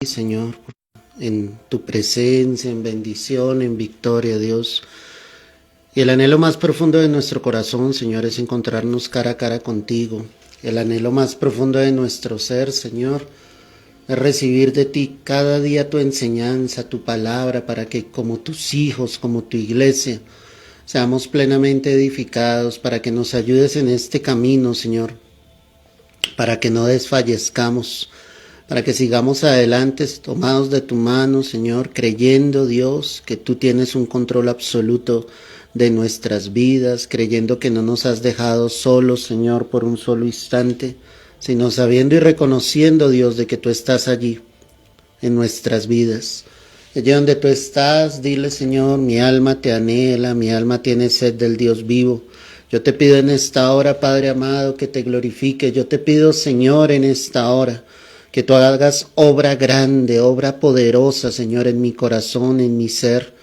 Señor, en tu presencia, en bendición, en victoria, Dios. Y el anhelo más profundo de nuestro corazón, Señor, es encontrarnos cara a cara contigo. El anhelo más profundo de nuestro ser, Señor, es recibir de ti cada día tu enseñanza, tu palabra, para que como tus hijos, como tu iglesia, seamos plenamente edificados, para que nos ayudes en este camino, Señor, para que no desfallezcamos, para que sigamos adelante tomados de tu mano, Señor, creyendo, Dios, que tú tienes un control absoluto de nuestras vidas, creyendo que no nos has dejado solos, Señor, por un solo instante, sino sabiendo y reconociendo, Dios, de que tú estás allí en nuestras vidas. Allí donde tú estás, dile, Señor, mi alma te anhela, mi alma tiene sed del Dios vivo. Yo te pido en esta hora, Padre amado, que te glorifique. Yo te pido, Señor, en esta hora, que tú hagas obra grande, obra poderosa, Señor, en mi corazón, en mi ser.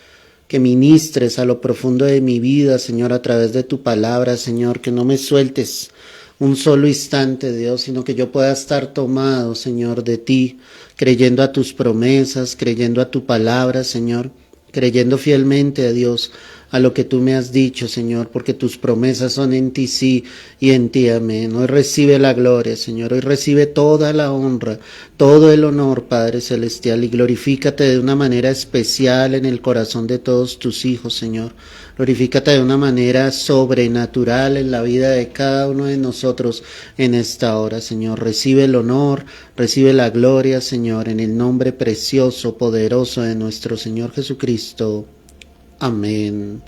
Que ministres a lo profundo de mi vida, Señor, a través de tu palabra, Señor. Que no me sueltes un solo instante, Dios, sino que yo pueda estar tomado, Señor, de ti, creyendo a tus promesas, creyendo a tu palabra, Señor, creyendo fielmente a Dios, a lo que tú me has dicho, Señor, porque tus promesas son en ti sí y en ti amén. Hoy recibe la gloria, Señor, hoy recibe toda la honra, todo el honor, Padre Celestial, y glorifícate de una manera especial en el corazón de todos tus hijos, Señor. Glorifícate de una manera sobrenatural en la vida de cada uno de nosotros en esta hora, Señor. Recibe el honor, recibe la gloria, Señor, en el nombre precioso, poderoso de nuestro Señor Jesucristo. Amén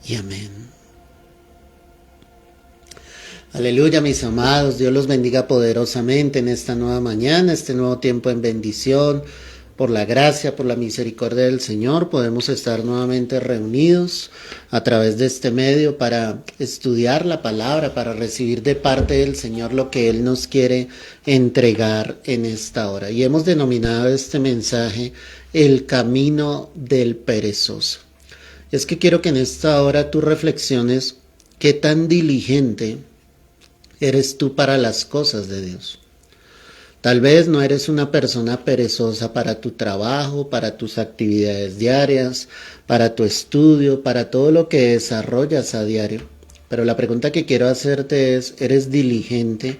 y amén. Aleluya, mis amados. Dios los bendiga poderosamente en esta nueva mañana, este nuevo tiempo en bendición. Por la gracia, por la misericordia del Señor, podemos estar nuevamente reunidos a través de este medio para estudiar la palabra, para recibir de parte del Señor lo que Él nos quiere entregar en esta hora. Y hemos denominado este mensaje el camino del perezoso. Es que quiero que en esta hora tú reflexiones qué tan diligente eres tú para las cosas de Dios. Tal vez no eres una persona perezosa para tu trabajo, para tus actividades diarias, para tu estudio, para todo lo que desarrollas a diario. Pero la pregunta que quiero hacerte es, ¿eres diligente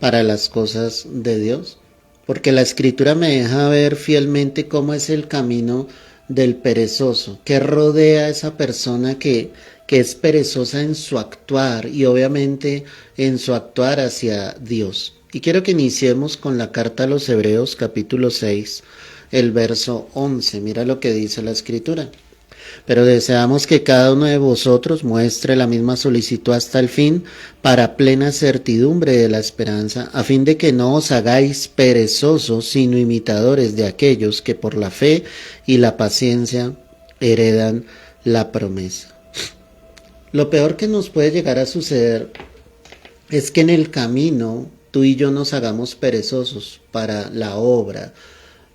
para las cosas de Dios? Porque la Escritura me deja ver fielmente cómo es el camino del perezoso, que rodea a esa persona que es perezosa en su actuar y obviamente en su actuar hacia Dios. Y quiero que iniciemos con la carta a los Hebreos capítulo 6, el verso 11. Mira lo que dice la Escritura. Pero deseamos que cada uno de vosotros muestre la misma solicitud hasta el fin, para plena certidumbre de la esperanza, a fin de que no os hagáis perezosos, sino imitadores de aquellos que por la fe y la paciencia heredan la promesa. Lo peor que nos puede llegar a suceder es que en el camino tú y yo nos hagamos perezosos para la obra,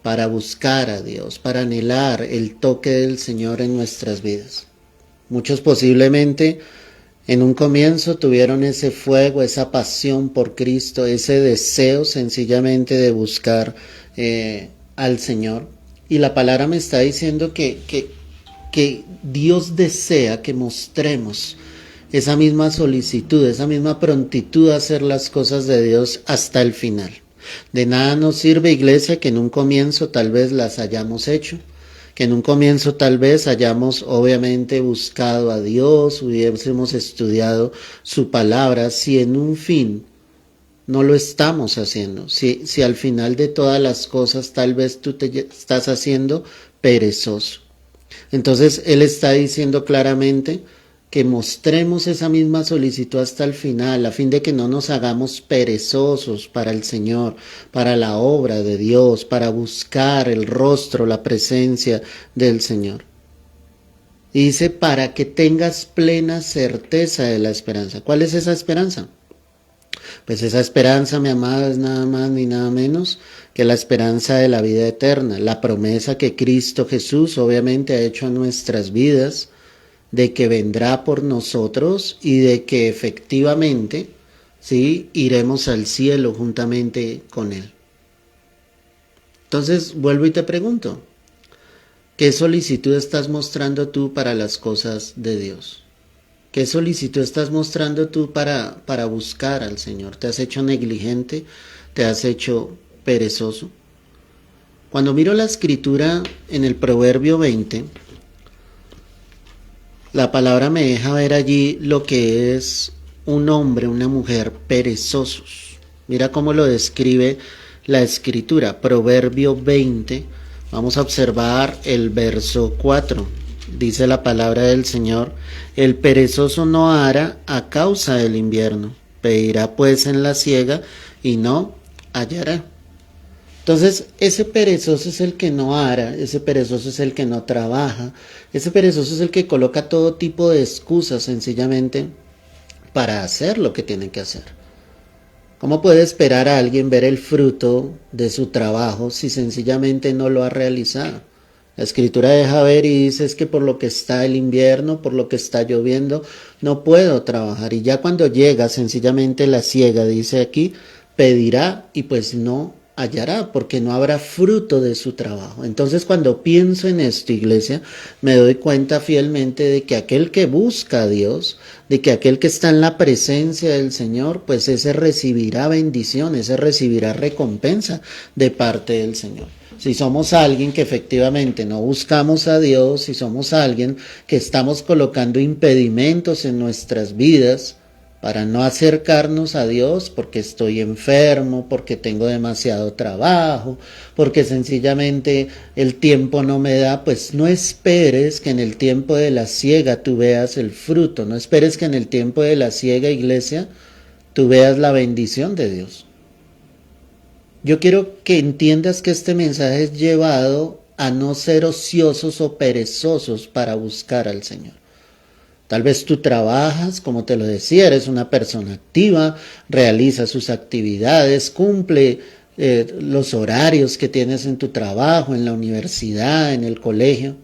para buscar a Dios, para anhelar el toque del Señor en nuestras vidas. Muchos posiblemente en un comienzo tuvieron ese fuego, esa pasión por Cristo, ese deseo sencillamente de buscar al Señor. Y la palabra me está diciendo que Dios desea que mostremos esa misma solicitud, esa misma prontitud a hacer las cosas de Dios hasta el final. De nada nos sirve, iglesia, que en un comienzo tal vez las hayamos hecho, que en un comienzo tal vez hayamos obviamente buscado a Dios, hubiésemos estudiado su palabra, si en un fin no lo estamos haciendo, si al final de todas las cosas tal vez tú te estás haciendo perezoso. Entonces Él está diciendo claramente que mostremos esa misma solicitud hasta el final, a fin de que no nos hagamos perezosos para el Señor, para la obra de Dios, para buscar el rostro, la presencia del Señor. Y dice, para que tengas plena certeza de la esperanza. ¿Cuál es esa esperanza? Pues esa esperanza, mi amada, es nada más ni nada menos que la esperanza de la vida eterna, la promesa que Cristo Jesús obviamente ha hecho a nuestras vidas, de que vendrá por nosotros y de que efectivamente, ¿sí?, iremos al cielo juntamente con Él. Entonces, vuelvo y te pregunto, ¿qué solicitud estás mostrando tú para las cosas de Dios? ¿Qué solicitud estás mostrando tú para buscar al Señor? ¿Te has hecho negligente? ¿Te has hecho perezoso? Cuando miro la escritura en el Proverbio 20, la palabra me deja ver allí lo que es un hombre, una mujer perezosos. Mira cómo lo describe la escritura, Proverbio 20. Vamos a observar el verso 4. Dice la palabra del Señor: el perezoso no hará a causa del invierno, pedirá pues en la siega y no hallará. Entonces, ese perezoso es el que no ara, ese perezoso es el que no trabaja, ese perezoso es el que coloca todo tipo de excusas sencillamente para hacer lo que tiene que hacer. ¿Cómo puede esperar a alguien ver el fruto de su trabajo si sencillamente no lo ha realizado? La escritura deja ver y dice es que por lo que está el invierno, por lo que está lloviendo, no puedo trabajar. Y ya cuando llega sencillamente la siega, dice aquí, pedirá y pues no hallará, porque no habrá fruto de su trabajo. Entonces, cuando pienso en esto, iglesia, me doy cuenta fielmente de que aquel que busca a Dios, de que aquel que está en la presencia del Señor, pues ese recibirá bendición, ese recibirá recompensa de parte del Señor. Si somos alguien que efectivamente no buscamos a Dios, si somos alguien que estamos colocando impedimentos en nuestras vidas para no acercarnos a Dios, porque estoy enfermo, porque tengo demasiado trabajo, porque sencillamente el tiempo no me da, pues no esperes que en el tiempo de la siega tú veas el fruto, no esperes que en el tiempo de la siega, iglesia, tú veas la bendición de Dios. Yo quiero que entiendas que este mensaje es llevado a no ser ociosos o perezosos para buscar al Señor. Tal vez tú trabajas, como te lo decía, eres una persona activa, realiza sus actividades, cumple los horarios que tienes en tu trabajo, en la universidad, en el colegio.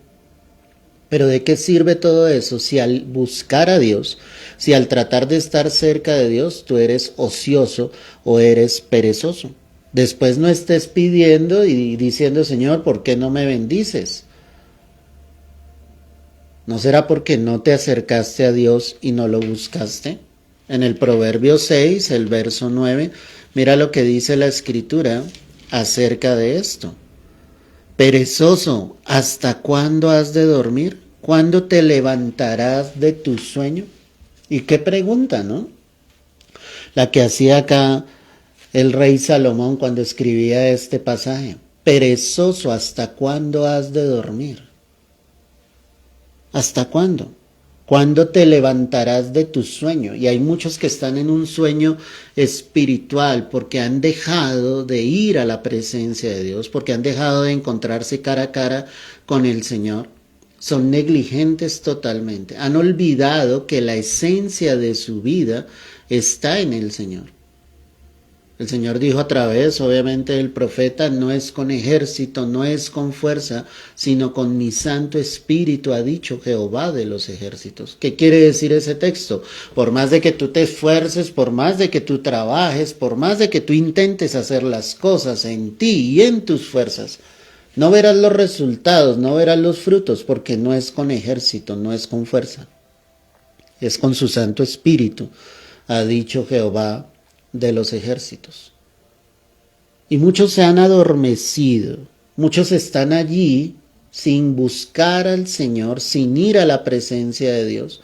Pero ¿de qué sirve todo eso si al buscar a Dios, si al tratar de estar cerca de Dios, tú eres ocioso o eres perezoso? Después no estés pidiendo y diciendo, Señor, ¿por qué no me bendices? ¿No será porque no te acercaste a Dios y no lo buscaste? En el Proverbio 6, el verso 9, mira lo que dice la Escritura acerca de esto. Perezoso, ¿hasta cuándo has de dormir? ¿Cuándo te levantarás de tu sueño? Y qué pregunta, ¿no? La que hacía acá el rey Salomón cuando escribía este pasaje. Perezoso, ¿hasta cuándo has de dormir? ¿Hasta cuándo? ¿Cuándo te levantarás de tu sueño? Y hay muchos que están en un sueño espiritual porque han dejado de ir a la presencia de Dios, porque han dejado de encontrarse cara a cara con el Señor. Son negligentes totalmente. Han olvidado que la esencia de su vida está en el Señor. El Señor dijo a través, obviamente, del profeta, no es con ejército, no es con fuerza, sino con mi Santo Espíritu, ha dicho Jehová de los ejércitos. ¿Qué quiere decir ese texto? Por más de que tú te esfuerces, por más de que tú trabajes, por más de que tú intentes hacer las cosas en ti y en tus fuerzas, no verás los resultados, no verás los frutos, porque no es con ejército, no es con fuerza. Es con su Santo Espíritu, ha dicho Jehová de los ejércitos. Y muchos se han adormecido, muchos están allí sin buscar al Señor, sin ir a la presencia de Dios,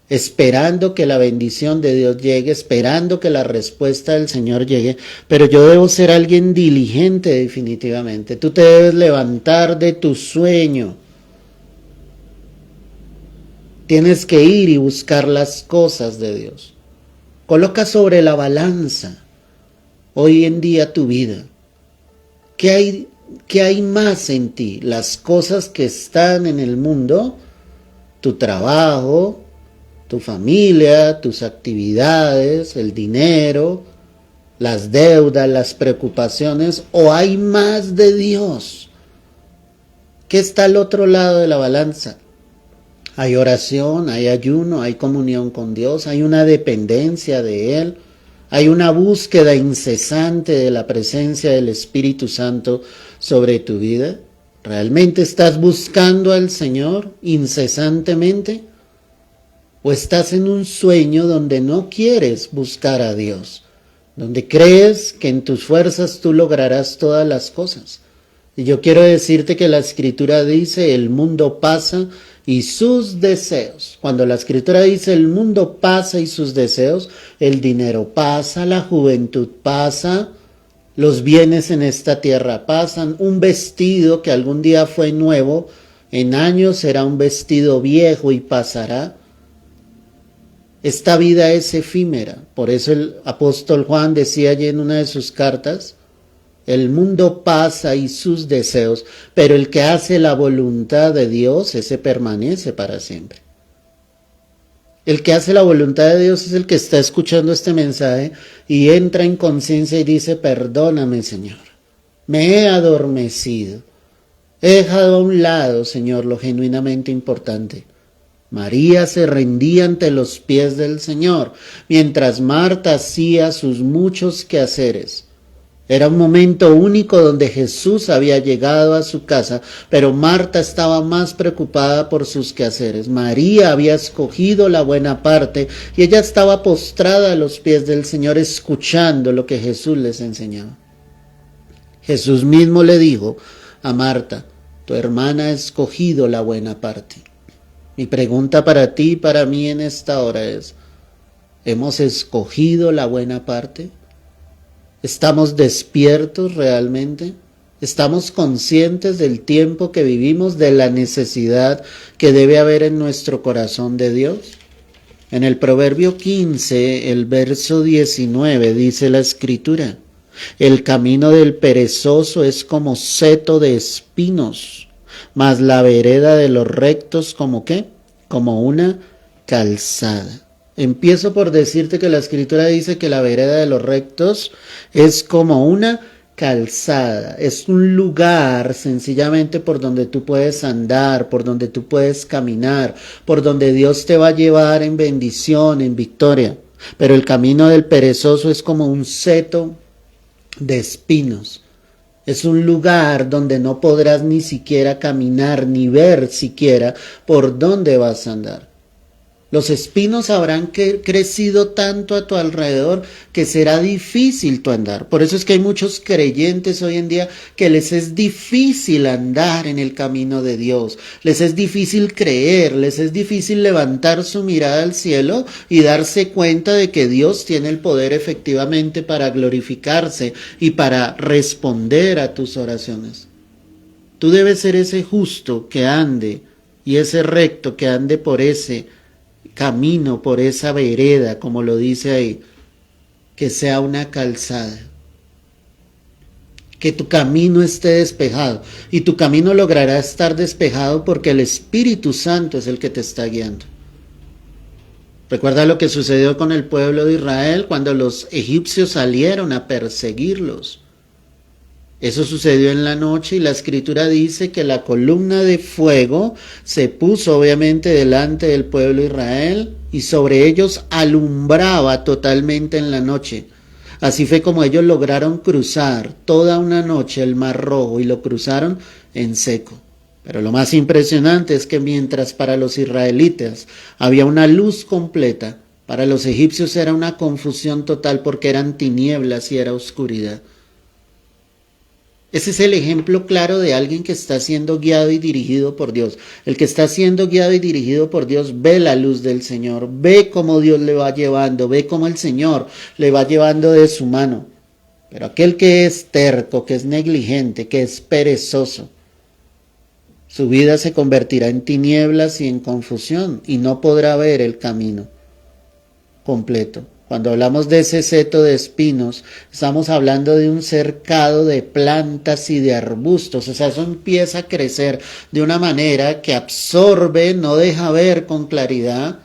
esperando que la bendición de Dios llegue, esperando que la respuesta del Señor llegue, pero yo debo ser alguien diligente definitivamente. Tú te debes levantar de tu sueño. Tienes que ir y buscar las cosas de Dios. Coloca sobre la balanza hoy en día tu vida. ¿Qué hay más en ti? Las cosas que están en el mundo, tu trabajo, tu familia, tus actividades, el dinero, las deudas, las preocupaciones, o hay más de Dios. ¿Qué está al otro lado de la balanza? Hay oración, hay ayuno, hay comunión con Dios, hay una dependencia de Él, Hay una búsqueda incesante de la presencia del Espíritu Santo sobre tu vida. ¿Realmente estás buscando al Señor incesantemente? ¿O estás en un sueño donde no quieres buscar a Dios? Donde crees que en tus fuerzas tú lograrás todas las cosas. Y yo quiero decirte que la Escritura dice, el mundo pasa y sus deseos. Cuando la Escritura dice el mundo pasa y sus deseos, el dinero pasa, la juventud pasa, los bienes en esta tierra pasan, un vestido que algún día fue nuevo, en años será un vestido viejo y pasará. Esta vida es efímera, por eso el apóstol Juan decía allí en una de sus cartas, el mundo pasa y sus deseos, pero el que hace la voluntad de Dios, ese permanece para siempre. El que hace la voluntad de Dios es el que está escuchando este mensaje y entra en conciencia y dice, perdóname, Señor, me he adormecido, he dejado a un lado, Señor, lo genuinamente importante. María se rendía ante los pies del Señor, mientras Marta hacía sus muchos quehaceres. Era un momento único donde Jesús había llegado a su casa, pero Marta estaba más preocupada por sus quehaceres. María había escogido la buena parte y ella estaba postrada a los pies del Señor escuchando lo que Jesús les enseñaba. Jesús mismo le dijo a Marta, tu hermana ha escogido la buena parte. Mi pregunta para ti y para mí en esta hora es, ¿hemos escogido la buena parte? ¿Estamos despiertos realmente? ¿Estamos conscientes del tiempo que vivimos, de la necesidad que debe haber en nuestro corazón de Dios? En el Proverbio 15, el verso 19, dice la Escritura, el camino del perezoso es como seto de espinos, mas la vereda de los rectos, ¿como qué? Como una calzada. Empiezo por decirte que la Escritura dice que la vereda de los rectos es como una calzada, es un lugar sencillamente por donde tú puedes andar, por donde tú puedes caminar, por donde Dios te va a llevar en bendición, en victoria. Pero el camino del perezoso es como un seto de espinos. Es un lugar donde no podrás ni siquiera caminar, ni ver siquiera por dónde vas a andar. Los espinos habrán crecido tanto a tu alrededor que será difícil tu andar. Por eso es que hay muchos creyentes hoy en día que les es difícil andar en el camino de Dios. Les es difícil creer, les es difícil levantar su mirada al cielo y darse cuenta de que Dios tiene el poder efectivamente para glorificarse y para responder a tus oraciones. Tú debes ser ese justo que ande y ese recto que ande por ese camino, por esa vereda, como lo dice ahí, que sea una calzada, que tu camino esté despejado, y tu camino logrará estar despejado porque el Espíritu Santo es el que te está guiando. Recuerda lo que sucedió con el pueblo de Israel cuando los egipcios salieron a perseguirlos. Eso sucedió en la noche y la Escritura dice que la columna de fuego se puso obviamente delante del pueblo de Israel y sobre ellos alumbraba totalmente en la noche. Así fue como ellos lograron cruzar toda una noche el Mar Rojo y lo cruzaron en seco. Pero lo más impresionante es que mientras para los israelitas había una luz completa, para los egipcios era una confusión total porque eran tinieblas y era oscuridad. Ese es el ejemplo claro de alguien que está siendo guiado y dirigido por Dios. El que está siendo guiado y dirigido por Dios ve la luz del Señor, ve cómo Dios le va llevando, ve cómo el Señor le va llevando de su mano. Pero aquel que es terco, que es negligente, que es perezoso, su vida se convertirá en tinieblas y en confusión y no podrá ver el camino completo. Cuando hablamos de ese seto de espinos, estamos hablando de un cercado de plantas y de arbustos. O sea, eso empieza a crecer de una manera que absorbe, no deja ver con claridad.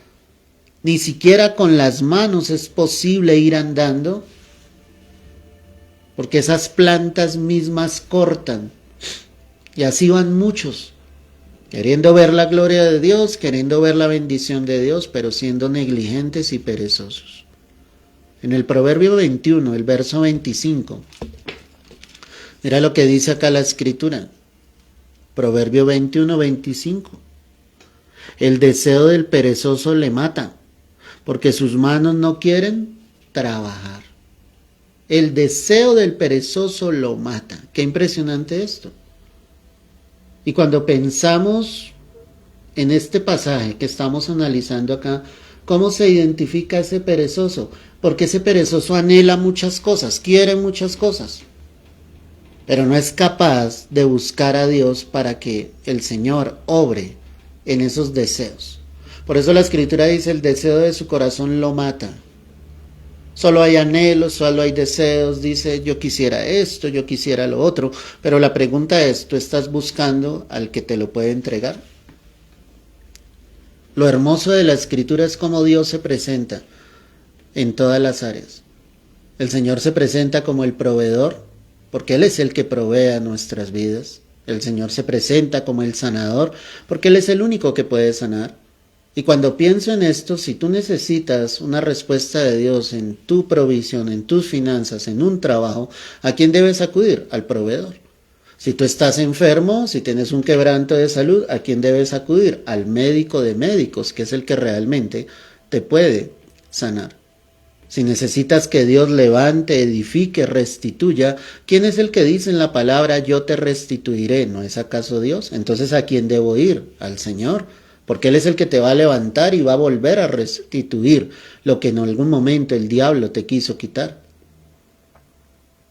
Ni siquiera con las manos es posible ir andando, porque esas plantas mismas cortan. Y así van muchos, queriendo ver la gloria de Dios, queriendo ver la bendición de Dios, pero siendo negligentes y perezosos. En el Proverbio 21, el verso 25. Mira lo que dice acá la escritura. Proverbio 21, 25. El deseo del perezoso le mata, porque sus manos no quieren trabajar. El deseo del perezoso lo mata. Qué impresionante esto. Y cuando pensamos en este pasaje que estamos analizando acá, ¿cómo se identifica ese perezoso? Porque ese perezoso anhela muchas cosas, quiere muchas cosas, pero no es capaz de buscar a Dios para que el Señor obre en esos deseos. Por eso la Escritura dice, el deseo de su corazón lo mata. Solo hay anhelos, solo hay deseos, dice, yo quisiera esto, yo quisiera lo otro, pero la pregunta es, ¿tú estás buscando al que te lo puede entregar? Lo hermoso de la Escritura es cómo Dios se presenta en todas las áreas. El Señor se presenta como el proveedor, porque Él es el que provee a nuestras vidas. El Señor se presenta como el sanador, porque Él es el único que puede sanar. Y cuando pienso en esto, si tú necesitas una respuesta de Dios en tu provisión, en tus finanzas, en un trabajo, ¿a quién debes acudir? Al proveedor. Si tú estás enfermo, si tienes un quebranto de salud, ¿a quién debes acudir? Al médico de médicos, que es el que realmente te puede sanar. Si necesitas que Dios levante, edifique, restituya, ¿quién es el que dice en la palabra yo te restituiré? ¿No es acaso Dios? Entonces, ¿a quién debo ir? Al Señor, porque Él es el que te va a levantar y va a volver a restituir lo que en algún momento el diablo te quiso quitar.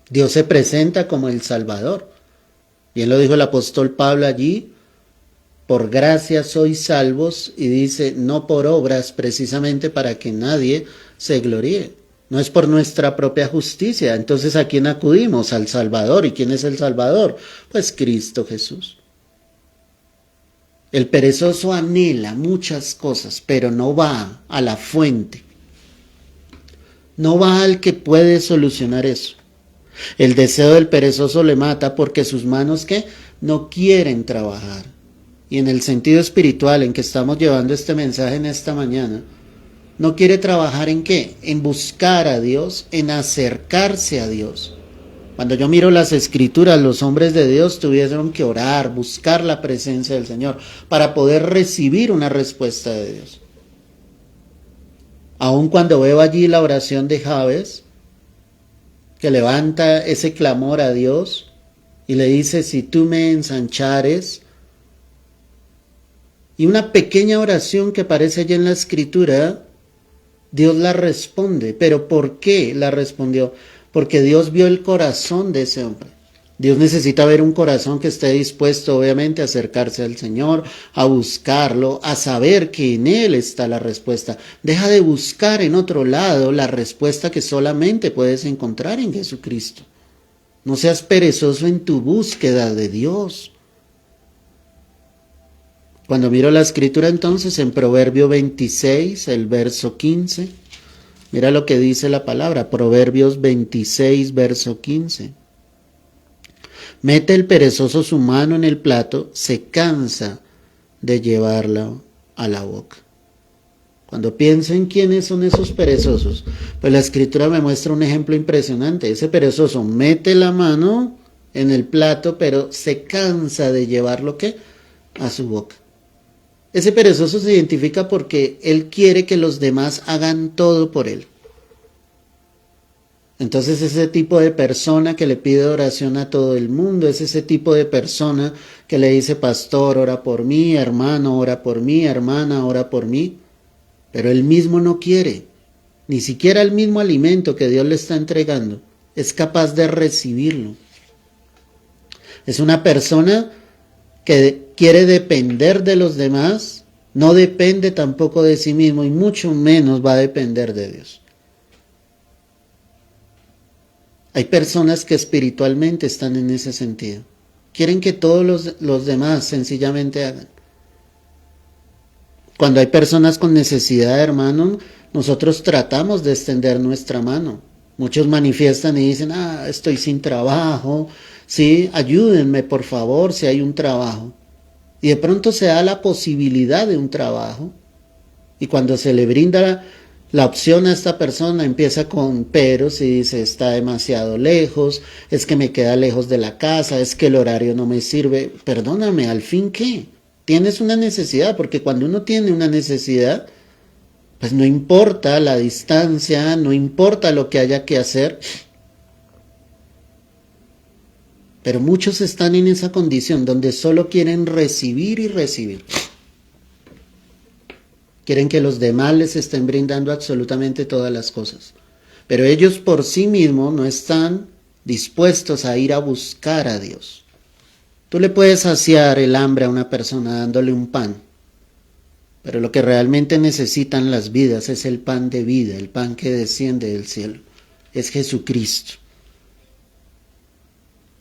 Dios se presenta como el Salvador. Bien lo dijo el apóstol Pablo allí, por gracia sois salvos, y dice, no por obras, precisamente para que nadie se gloríe. No es por nuestra propia justicia. Entonces, ¿a quién acudimos? Al Salvador. ¿Y quién es el Salvador? Pues Cristo Jesús. El perezoso anhela muchas cosas, pero no va a la fuente. No va al que puede solucionar eso. El deseo del perezoso le mata porque sus manos, ¿qué? No quieren trabajar. Y en el sentido espiritual en que estamos llevando este mensaje en esta mañana, no quiere trabajar ¿en qué? En buscar a Dios, en acercarse a Dios. Cuando yo miro las escrituras, los hombres de Dios tuvieron que orar, buscar la presencia del Señor para poder recibir una respuesta de Dios. Aun cuando veo allí la oración de Jabes, que levanta ese clamor a Dios y le dice, si tú me ensanchares, y una pequeña oración que aparece allí en la escritura, Dios la responde. ¿Pero por qué la respondió? Porque Dios vio el corazón de ese hombre. Dios necesita ver un corazón que esté dispuesto, obviamente, a acercarse al Señor, a buscarlo, a saber que en Él está la respuesta. Deja de buscar en otro lado la respuesta que solamente puedes encontrar en Jesucristo. No seas perezoso en tu búsqueda de Dios. Cuando miro la escritura entonces en Proverbio 26, el verso 15, mira lo que dice la palabra, Proverbios 26, verso 15. Mete el perezoso su mano en el plato, se cansa de llevarlo a la boca. Cuando pienso en quiénes son esos perezosos, pues la escritura me muestra un ejemplo impresionante. Ese perezoso mete la mano en el plato, pero se cansa de llevarlo ¿qué? A su boca. Ese perezoso se identifica porque él quiere que los demás hagan todo por él. Entonces ese tipo de persona que le pide oración a todo el mundo, es ese tipo de persona que le dice, pastor, ora por mí, hermano, ora por mí, hermana, ora por mí. Pero él mismo no quiere, ni siquiera el mismo alimento que Dios le está entregando, es capaz de recibirlo. Es una persona que quiere depender de los demás, no depende tampoco de sí mismo y mucho menos va a depender de Dios. Hay personas que espiritualmente están en ese sentido. Quieren que todos los demás sencillamente hagan. Cuando hay personas con necesidad, hermano, nosotros tratamos de extender nuestra mano. Muchos manifiestan y dicen, estoy sin trabajo, sí, ayúdenme por favor si hay un trabajo. Y de pronto se da la posibilidad de un trabajo. Y cuando se le brinda La opción a esta persona empieza con peros y dice, está demasiado lejos, es que me queda lejos de la casa, es que el horario no me sirve. Perdóname, ¿al fin qué? Tienes una necesidad, porque cuando uno tiene una necesidad, pues no importa la distancia, no importa lo que haya que hacer, pero muchos están en esa condición donde solo quieren recibir y recibir. Quieren que los demás les estén brindando absolutamente todas las cosas. Pero ellos por sí mismos no están dispuestos a ir a buscar a Dios. Tú le puedes saciar el hambre a una persona dándole un pan. Pero lo que realmente necesitan las vidas es el pan de vida, el pan que desciende del cielo. Es Jesucristo.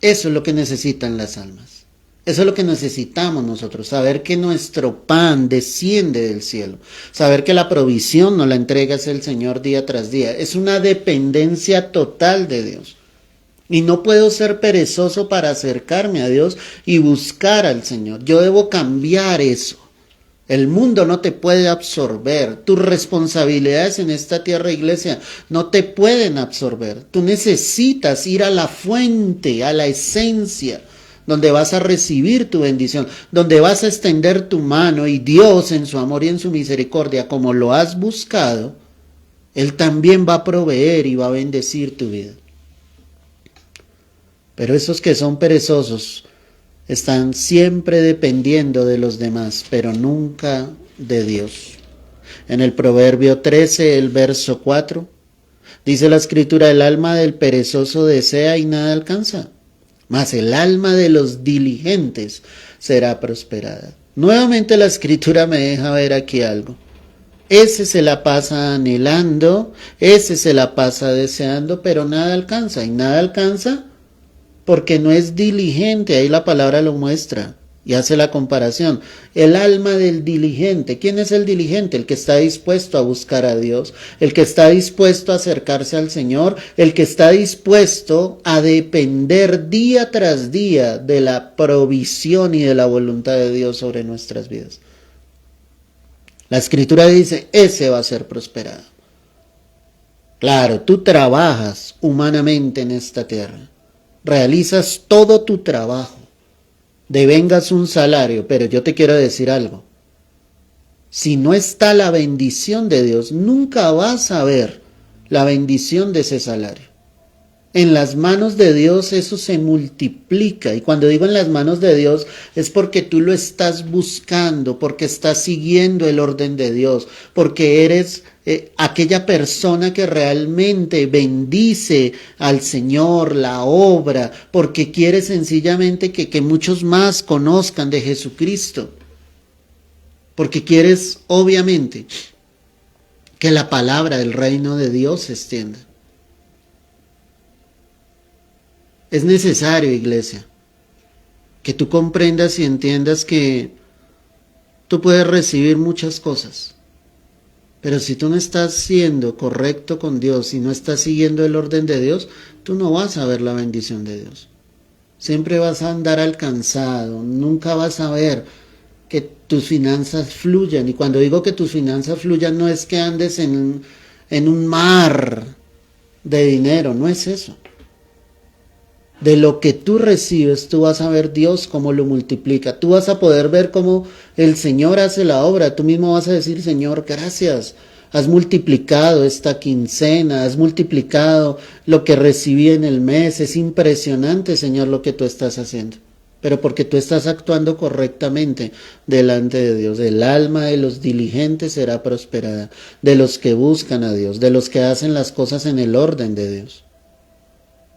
Eso es lo que necesitan las almas. Eso es lo que necesitamos nosotros, saber que nuestro pan desciende del cielo, saber que la provisión nos la entrega el Señor día tras día. Es una dependencia total de Dios. Y no puedo ser perezoso para acercarme a Dios y buscar al Señor. Yo debo cambiar eso. El mundo no te puede absorber. Tus responsabilidades en esta tierra, iglesia, no te pueden absorber. Tú necesitas ir a la fuente, a la esencia, donde vas a recibir tu bendición, donde vas a extender tu mano y Dios en su amor y en su misericordia, como lo has buscado, Él también va a proveer y va a bendecir tu vida. Pero esos que son perezosos están siempre dependiendo de los demás, pero nunca de Dios. En el Proverbio 13, el verso 4, dice la Escritura, el alma del perezoso desea y nada alcanza, mas el alma de los diligentes será prosperada. Nuevamente la Escritura me deja ver aquí algo. Ese se la pasa anhelando, ese se la pasa deseando, pero nada alcanza. ¿Y nada alcanza? Porque no es diligente, ahí la palabra lo muestra y hace la comparación. El alma del diligente, ¿quién es el diligente? El que está dispuesto a buscar a Dios, el que está dispuesto a acercarse al Señor, el que está dispuesto a depender día tras día de la provisión y de la voluntad de Dios sobre nuestras vidas. La Escritura dice, ese va a ser prosperado. Claro, tú trabajas humanamente en esta tierra. Realizas todo tu trabajo, devengas un salario, pero yo te quiero decir algo. Si no está la bendición de Dios, nunca vas a ver la bendición de ese salario. En las manos de Dios eso se multiplica, y cuando digo en las manos de Dios es porque tú lo estás buscando, porque estás siguiendo el orden de Dios, porque eres aquella persona que realmente bendice al Señor, la obra, porque quiere sencillamente que muchos más conozcan de Jesucristo, porque quieres obviamente que la palabra del reino de Dios se extienda. Es necesario, iglesia, que tú comprendas y entiendas que tú puedes recibir muchas cosas, pero si tú no estás siendo correcto con Dios y no estás siguiendo el orden de Dios, tú no vas a ver la bendición de Dios. Siempre vas a andar alcanzado, nunca vas a ver que tus finanzas fluyan. Y cuando digo que tus finanzas fluyan, no es que andes en un mar de dinero, no es eso. De lo que tú recibes, tú vas a ver Dios cómo lo multiplica. Tú vas a poder ver cómo el Señor hace la obra. Tú mismo vas a decir, Señor, gracias. Has multiplicado esta quincena, has multiplicado lo que recibí en el mes. Es impresionante, Señor, lo que tú estás haciendo. Pero porque tú estás actuando correctamente delante de Dios. El alma de los diligentes será prosperada, de los que buscan a Dios, de los que hacen las cosas en el orden de Dios.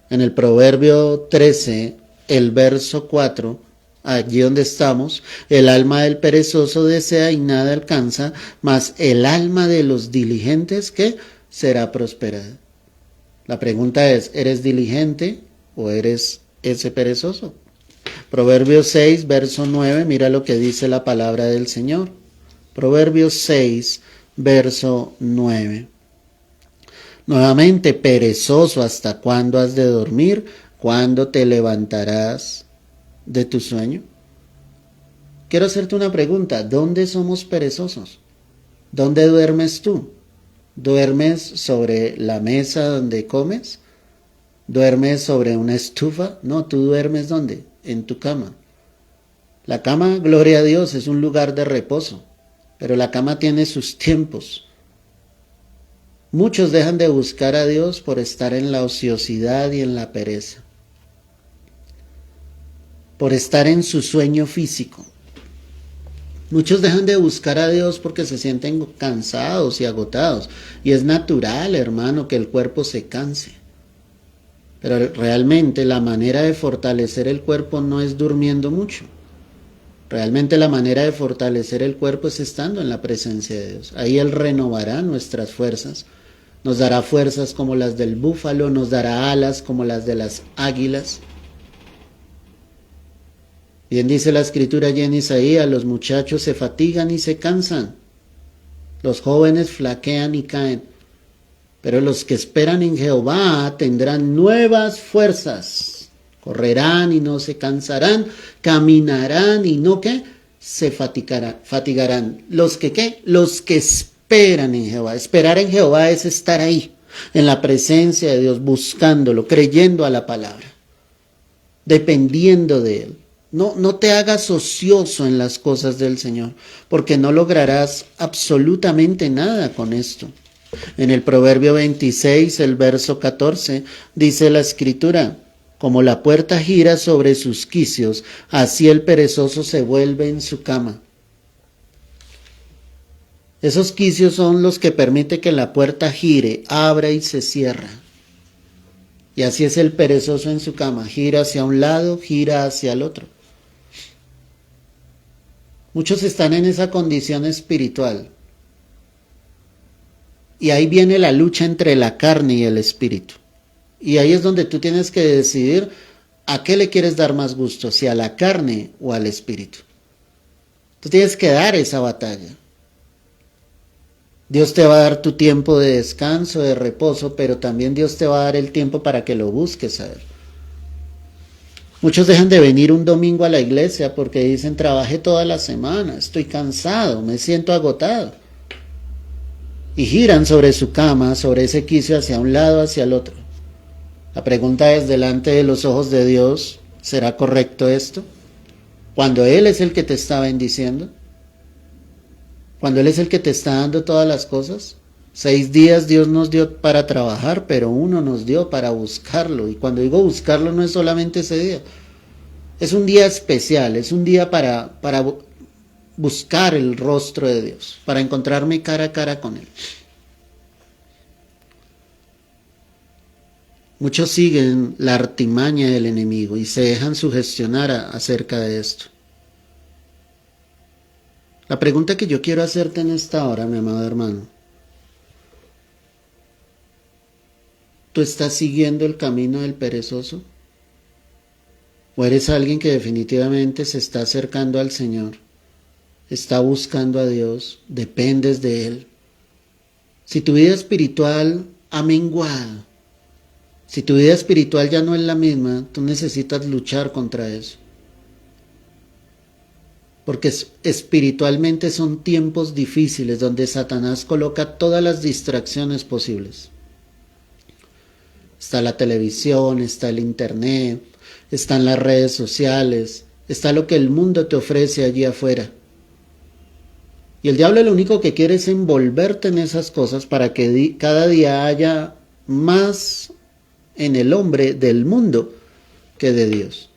En el Proverbio 13, el verso 4, allí donde estamos, el alma del perezoso desea y nada alcanza, mas el alma de los diligentes, ¿qué? Será prosperada. La pregunta es, ¿eres diligente o eres ese perezoso? Proverbios 6, verso 9, mira lo que dice la palabra del Señor. Proverbios 6, verso 9. Nuevamente, perezoso, ¿hasta cuándo has de dormir? ¿Cuándo te levantarás de tu sueño? Quiero hacerte una pregunta. ¿Dónde somos perezosos? ¿Dónde duermes tú? ¿Duermes sobre la mesa donde comes? ¿Duermes sobre una estufa? No, tú duermes ¿dónde? En tu cama. La cama, gloria a Dios, es un lugar de reposo, pero la cama tiene sus tiempos. Muchos dejan de buscar a Dios por estar en la ociosidad y en la pereza, por estar en su sueño físico. Muchos dejan de buscar a Dios porque se sienten cansados y agotados. Y es natural, hermano, que el cuerpo se canse. Pero realmente la manera de fortalecer el cuerpo no es durmiendo mucho. Realmente la manera de fortalecer el cuerpo es estando en la presencia de Dios. Ahí Él renovará nuestras fuerzas. Nos dará fuerzas como las del búfalo, nos dará alas como las de las águilas. Bien dice la escritura allí en Isaías, los muchachos se fatigan y se cansan, los jóvenes flaquean y caen, pero los que esperan en Jehová tendrán nuevas fuerzas, correrán y no se cansarán, caminarán y no ¿qué? Se fatigarán. ¿Los que qué? Los que esperan en Jehová. Esperar en Jehová es estar ahí, en la presencia de Dios, buscándolo, creyendo a la palabra, dependiendo de Él. No te hagas ocioso en las cosas del Señor, porque no lograrás absolutamente nada con esto. En el Proverbio 26, el verso 14, dice la Escritura, como la puerta gira sobre sus quicios, así el perezoso se vuelve en su cama. Esos quicios son los que permiten que la puerta gire, abra y se cierra. Y así es el perezoso en su cama, gira hacia un lado, gira hacia el otro. Muchos están en esa condición espiritual. Y ahí viene la lucha entre la carne y el espíritu. Y ahí es donde tú tienes que decidir a qué le quieres dar más gusto, si a la carne o al espíritu. Tú tienes que dar esa batalla. Dios te va a dar tu tiempo de descanso, de reposo, pero también Dios te va a dar el tiempo para que lo busques a Él. Muchos dejan de venir un domingo a la iglesia porque dicen, trabajé toda la semana, estoy cansado, me siento agotado. Y giran sobre su cama, sobre ese quicio hacia un lado, hacia el otro. La pregunta es, delante de los ojos de Dios, ¿será correcto esto? Cuando Él es el que te está bendiciendo, cuando Él es el que te está dando todas las cosas. 6 días Dios nos dio para trabajar, pero 1 nos dio para buscarlo. Y cuando digo buscarlo no es solamente ese día. Es un día especial, es un día para buscar el rostro de Dios, para encontrarme cara a cara con Él. Muchos siguen la artimaña del enemigo y se dejan sugestionar acerca de esto. La pregunta que yo quiero hacerte en esta hora, mi amado hermano, ¿tú estás siguiendo el camino del perezoso? ¿O eres alguien que definitivamente se está acercando al Señor? Está buscando a Dios, dependes de Él. Si tu vida espiritual ha menguado, si tu vida espiritual ya no es la misma, tú necesitas luchar contra eso. Porque espiritualmente son tiempos difíciles donde Satanás coloca todas las distracciones posibles. Está la televisión, está el internet, están las redes sociales, está lo que el mundo te ofrece allí afuera. Y el diablo lo único que quiere es envolverte en esas cosas para que cada día haya más en el hombre del mundo que de Dios.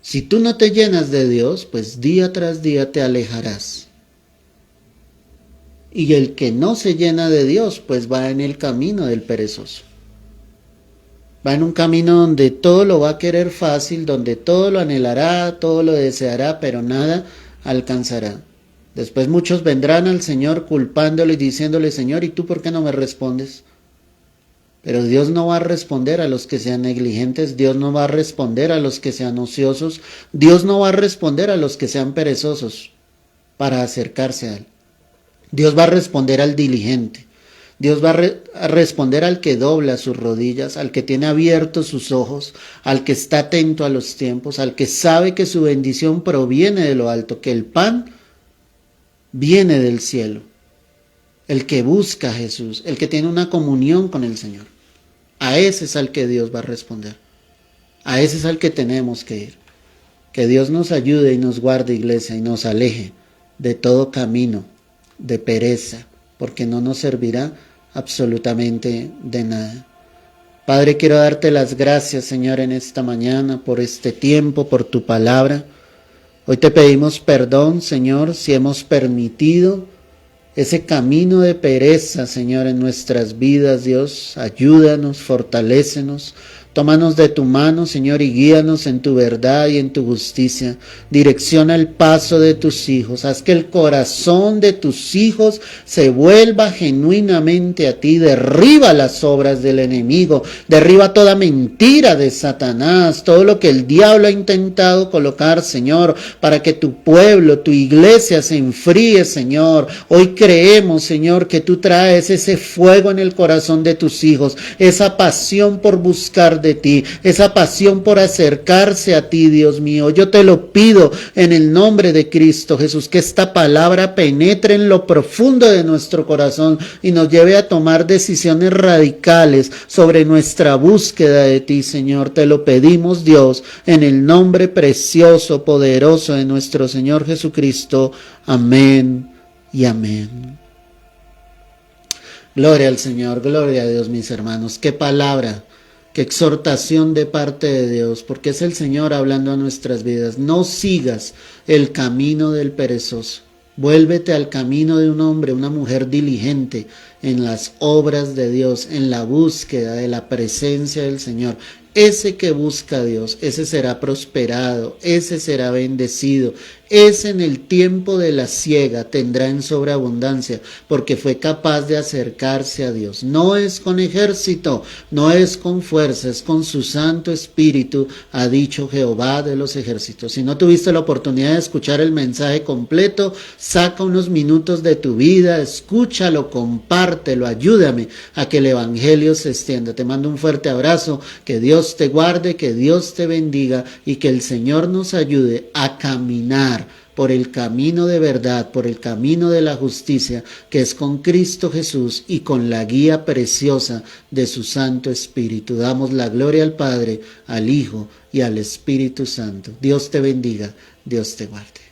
Si tú no te llenas de Dios, pues día tras día te alejarás. Y el que no se llena de Dios, pues va en el camino del perezoso. Va en un camino donde todo lo va a querer fácil, donde todo lo anhelará, todo lo deseará, pero nada alcanzará. Después muchos vendrán al Señor culpándole y diciéndole, Señor, ¿y tú por qué no me respondes? Pero Dios no va a responder a los que sean negligentes, Dios no va a responder a los que sean ociosos, Dios no va a responder a los que sean perezosos para acercarse a Él. Dios va a responder al diligente, Dios va a responder al que dobla sus rodillas, al que tiene abiertos sus ojos, al que está atento a los tiempos, al que sabe que su bendición proviene de lo alto, que el pan viene del cielo. el que busca a Jesús, el que tiene una comunión con el Señor. A ese es al que Dios va a responder. A ese es al que tenemos que ir. Que Dios nos ayude y nos guarde, iglesia, y nos aleje de todo camino de pereza, porque no nos servirá absolutamente de nada. Padre, quiero darte las gracias, Señor, en esta mañana, por este tiempo, por tu palabra. Hoy te pedimos perdón, Señor, si hemos permitido ese camino de pereza, Señor, en nuestras vidas. Dios, ayúdanos, fortalécenos. Tómanos de tu mano, Señor, y guíanos en tu verdad y en tu justicia. Direcciona el paso de tus hijos. Haz que el corazón de tus hijos se vuelva genuinamente a ti. Derriba las obras del enemigo. Derriba toda mentira de Satanás. Todo lo que el diablo ha intentado colocar, Señor, para que tu pueblo, tu iglesia se enfríe, Señor. Hoy creemos, Señor, que tú traes ese fuego en el corazón de tus hijos. Esa pasión por buscar de ti, esa pasión por acercarse a ti, Dios mío. Yo te lo pido en el nombre de Cristo Jesús, que esta palabra penetre en lo profundo de nuestro corazón y nos lleve a tomar decisiones radicales sobre nuestra búsqueda de ti, Señor. Te lo pedimos, Dios, en el nombre precioso, poderoso de nuestro Señor Jesucristo. Amén y amén. Gloria al Señor, gloria a Dios, mis hermanos. Qué palabra. Qué exhortación de parte de Dios, porque es el Señor hablando a nuestras vidas. No sigas el camino del perezoso. Vuélvete al camino de un hombre, una mujer diligente en las obras de Dios, en la búsqueda de la presencia del Señor. Ese que busca a Dios, ese será prosperado, ese será bendecido. Ese en el tiempo de la siega tendrá en sobreabundancia, porque fue capaz de acercarse a Dios. No es con ejército, no es con fuerza, es con su Santo Espíritu, ha dicho Jehová de los ejércitos. Si no tuviste la oportunidad de escuchar el mensaje completo, saca unos minutos de tu vida, escúchalo, compártelo, ayúdame a que el evangelio se extienda. Te mando un fuerte abrazo, que Dios te guarde, que Dios te bendiga y que el Señor nos ayude a caminar por el camino de verdad, por el camino de la justicia, que es con Cristo Jesús y con la guía preciosa de su Santo Espíritu. Damos la gloria al Padre, al Hijo y al Espíritu Santo. Dios te bendiga, Dios te guarde.